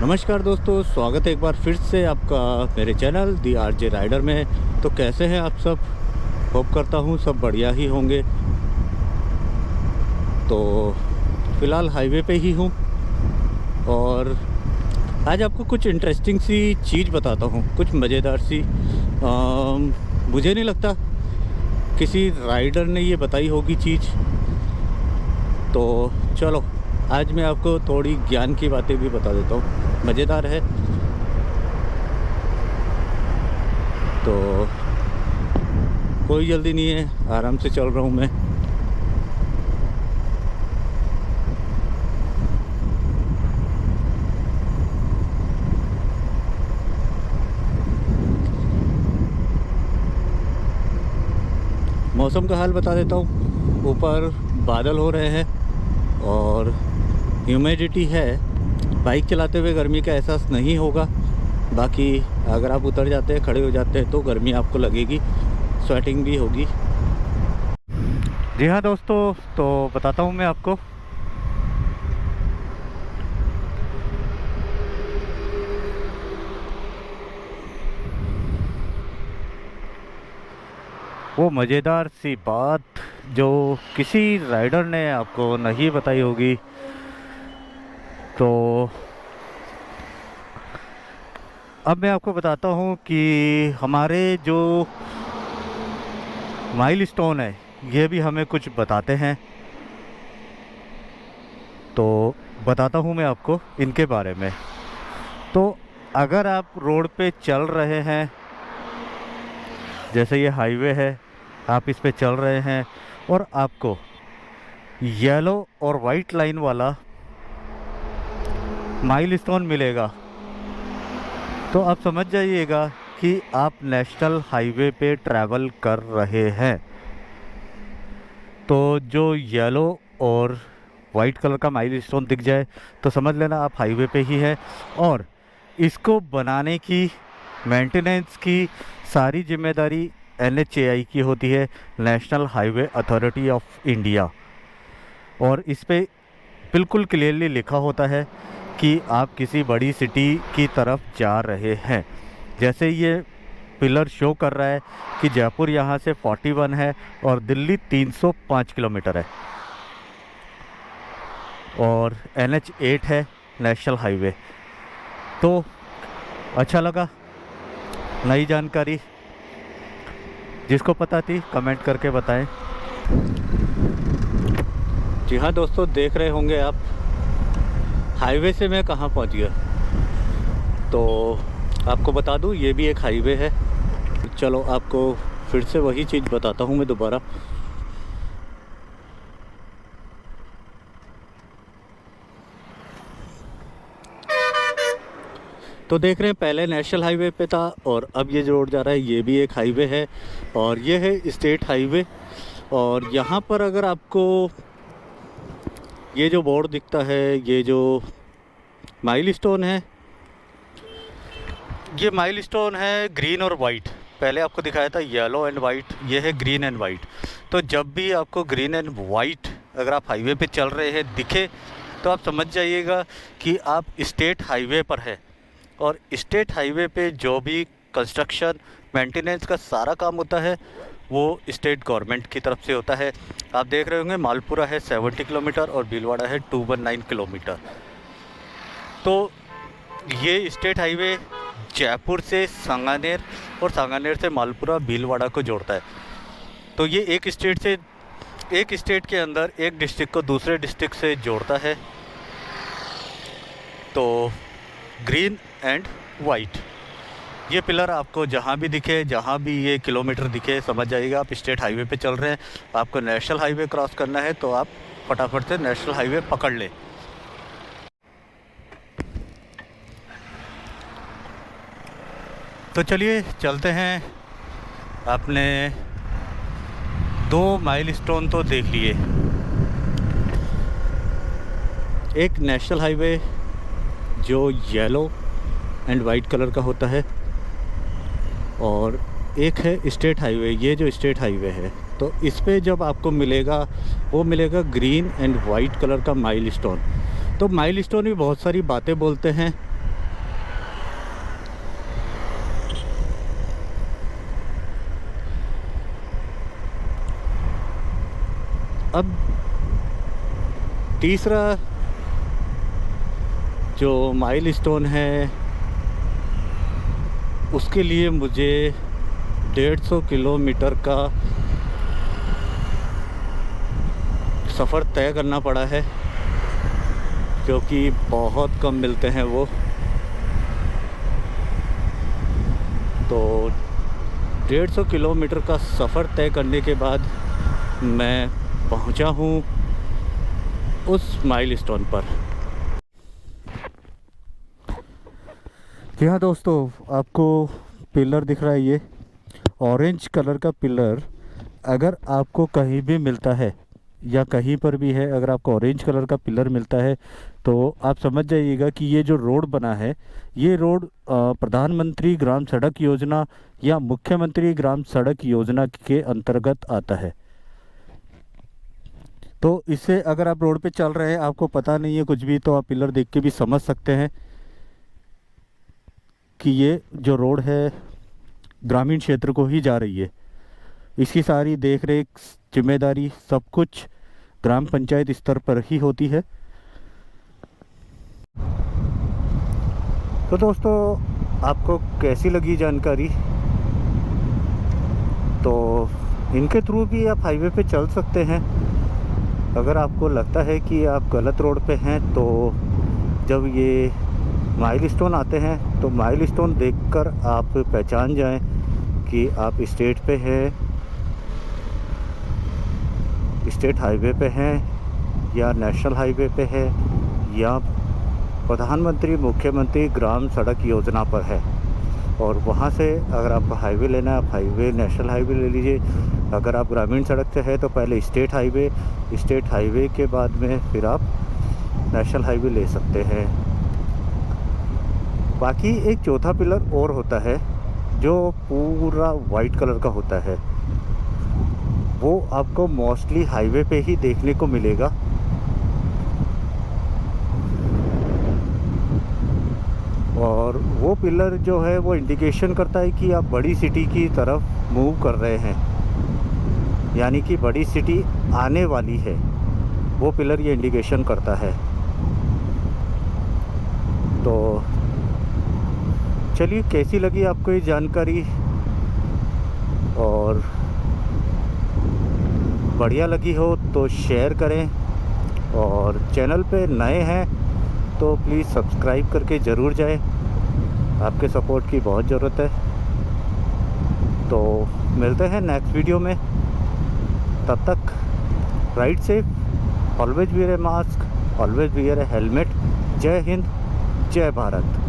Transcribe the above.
नमस्कार दोस्तों, स्वागत है एक बार फिर से आपका मेरे चैनल दी आरजे राइडर में। तो कैसे हैं आप सब? होप करता हूँ सब बढ़िया ही होंगे। तो फ़िलहाल हाईवे पे ही हूँ और आज आपको कुछ इंटरेस्टिंग सी चीज़ बताता हूँ, कुछ मज़ेदार सी। मुझे नहीं लगता किसी राइडर ने ये बताई होगी चीज़। तो चलो आज मैं आपको थोड़ी ज्ञान की बातें भी बता देता हूँ, मज़ेदार है। तो कोई जल्दी नहीं है, आराम से चल रहा हूँ मैं। मौसम का हाल बता देता हूँ। ऊपर बादल हो रहे हैं और ह्यूमिडिटी है। बाइक चलाते हुए गर्मी का एहसास नहीं होगा, बाकी अगर आप उतर जाते हैं, खड़े हो जाते हैं तो गर्मी आपको लगेगी, स्वेटिंग भी होगी। जी हाँ दोस्तों, तो बताता हूँ मैं आपको। वो मज़ेदार सी बात जो किसी राइडर ने आपको नहीं बताई होगी। तो अब मैं आपको बताता हूँ कि हमारे जो माइलस्टोन है ये भी हमें कुछ बताते हैं। तो बताता हूँ मैं आपको इनके बारे में। तो अगर आप रोड पे चल रहे हैं, जैसे ये हाईवे है, आप इस पे चल रहे हैं और आपको येलो और वाइट लाइन वाला माइलस्टोन मिलेगा, तो आप समझ जाइएगा कि आप नेशनल हाईवे पे ट्रैवल कर रहे हैं। तो जो येलो और वाइट कलर का माइलस्टोन दिख जाए तो समझ लेना आप हाईवे पे ही है। और इसको बनाने की, मेंटेनेंस की सारी जिम्मेदारी NHAI की होती है, national highway authority of India. और इस पे बिल्कुल क्लियरली लिखा होता है कि आप किसी बड़ी सिटी की तरफ जा रहे हैं। जैसे ये पिलर शो कर रहा है कि जयपुर यहाँ से 41 है और दिल्ली 305 किलोमीटर है और NH 8 है नेशनल हाईवे। तो अच्छा लगा, नई जानकारी। जिसको पता थी कमेंट करके बताएं। जी हाँ दोस्तों, देख रहे होंगे आप हाईवे से मैं कहाँ पहुँच गया। तो आपको बता दूँ ये भी एक हाईवे है। चलो आपको फिर से वही चीज़ बताता हूँ मैं दोबारा। तो देख रहे हैं पहले नेशनल हाईवे पे था और अब ये जो रोड जा रहा है ये भी एक हाईवे है और ये है स्टेट हाईवे। और यहाँ पर अगर आपको ये जो बोर्ड दिखता है, ये जो माइलस्टोन है, ये माइलस्टोन है ग्रीन और वाइट। पहले आपको दिखाया था येलो एंड वाइट, ये है ग्रीन एंड वाइट। तो जब भी आपको ग्रीन एंड वाइट अगर आप हाईवे पे चल रहे हैं दिखे तो आप समझ जाइएगा कि आप स्टेट हाईवे पर है। और स्टेट हाईवे पे जो भी कंस्ट्रक्शन, मेंटेनेंस का सारा काम होता है वो स्टेट गवर्नमेंट की तरफ से होता है। आप देख रहे होंगे मालपुरा है 70 किलोमीटर और भीलवाड़ा है 219 किलोमीटर। तो ये स्टेट हाईवे जयपुर से सांगानेर और सांगानेर से मालपुरा भीलवाड़ा को जोड़ता है। तो ये एक स्टेट के अंदर एक डिस्ट्रिक्ट को दूसरे डिस्ट्रिक्ट से जोड़ता है। तो ग्रीन एंड वाइट ये पिलर आपको जहाँ भी दिखे, जहाँ भी ये किलोमीटर दिखे, समझ जाइएगा आप स्टेट हाईवे पे चल रहे हैं। आपको नेशनल हाईवे क्रॉस करना है तो आप फटाफट से नेशनल हाईवे पकड़ लें। तो चलिए चलते हैं। आपने 2 माइलस्टोन तो देख लिए, एक नेशनल हाईवे जो येलो एंड वाइट कलर का होता है और एक है स्टेट हाईवे। ये जो स्टेट हाईवे है तो इस पे जब आपको मिलेगा वो मिलेगा ग्रीन एंड वाइट कलर का माइलस्टोन। तो माइलस्टोन भी बहुत सारी बातें बोलते हैं अब तीसरा जो माइलस्टोन है उसके लिए मुझे 150 किलोमीटर का सफ़र तय करना पड़ा है, क्योंकि बहुत कम मिलते हैं वो। तो 150 किलोमीटर का सफ़र तय करने के बाद मैं पहुंचा हूं उस माइलस्टोन पर। जी हाँ दोस्तों, आपको पिलर दिख रहा है, ये ऑरेंज कलर का पिलर अगर आपको कहीं भी मिलता है या कहीं पर भी है, अगर आपको ऑरेंज कलर का पिलर मिलता है तो आप समझ जाइएगा कि ये जो रोड बना है, ये रोड प्रधानमंत्री ग्राम सड़क योजना या मुख्यमंत्री ग्राम सड़क योजना के अंतर्गत आता है। तो इससे अगर आप रोड पे चल रहे हैं, आपको पता नहीं है कुछ भी, तो आप पिलर देख के भी समझ सकते हैं कि ये जो रोड है ग्रामीण क्षेत्र को ही जा रही है। इसकी सारी देख रेख, जिम्मेदारी, सब कुछ ग्राम पंचायत स्तर पर ही होती है। तो दोस्तों, आपको कैसी लगी जानकारी? तो इनके थ्रू भी आप हाईवे पे चल सकते हैं। अगर आपको लगता है कि आप गलत रोड पे हैं, तो जब ये माइलस्टोन आते हैं तो माइलस्टोन देखकर आप पहचान जाएं कि आप स्टेट पे हैं, स्टेट हाईवे पे हैं या नेशनल हाईवे पे है या प्रधानमंत्री मुख्यमंत्री ग्राम सड़क योजना पर है। और वहाँ से अगर आपको हाईवे लेना है, आप हाईवे, नेशनल हाईवे ले लीजिए। अगर आप ग्रामीण सड़क से है तो पहले स्टेट हाईवे के बाद में फिर आप नेशनल हाईवे ले सकते हैं। बाकी एक चौथा पिलर और होता है जो पूरा वाइट कलर का होता है, वो आपको मोस्टली हाईवे पे ही देखने को मिलेगा। और वो पिलर जो है वो इंडिकेशन करता है कि आप बड़ी सिटी की तरफ मूव कर रहे हैं, यानी कि बड़ी सिटी आने वाली है। वो पिलर ये इंडिकेशन करता है। तो चलिए, कैसी लगी आपको ये जानकारी? और बढ़िया लगी हो तो शेयर करें, और चैनल पे नए हैं तो प्लीज़ सब्सक्राइब करके ज़रूर जाएं। आपके सपोर्ट की बहुत ज़रूरत है। तो मिलते हैं नेक्स्ट वीडियो में। तब तक राइड सेफ, ऑलवेज वियर ए मास्क, ऑलवेज वियर ए हेलमेट। जय हिंद, जय भारत।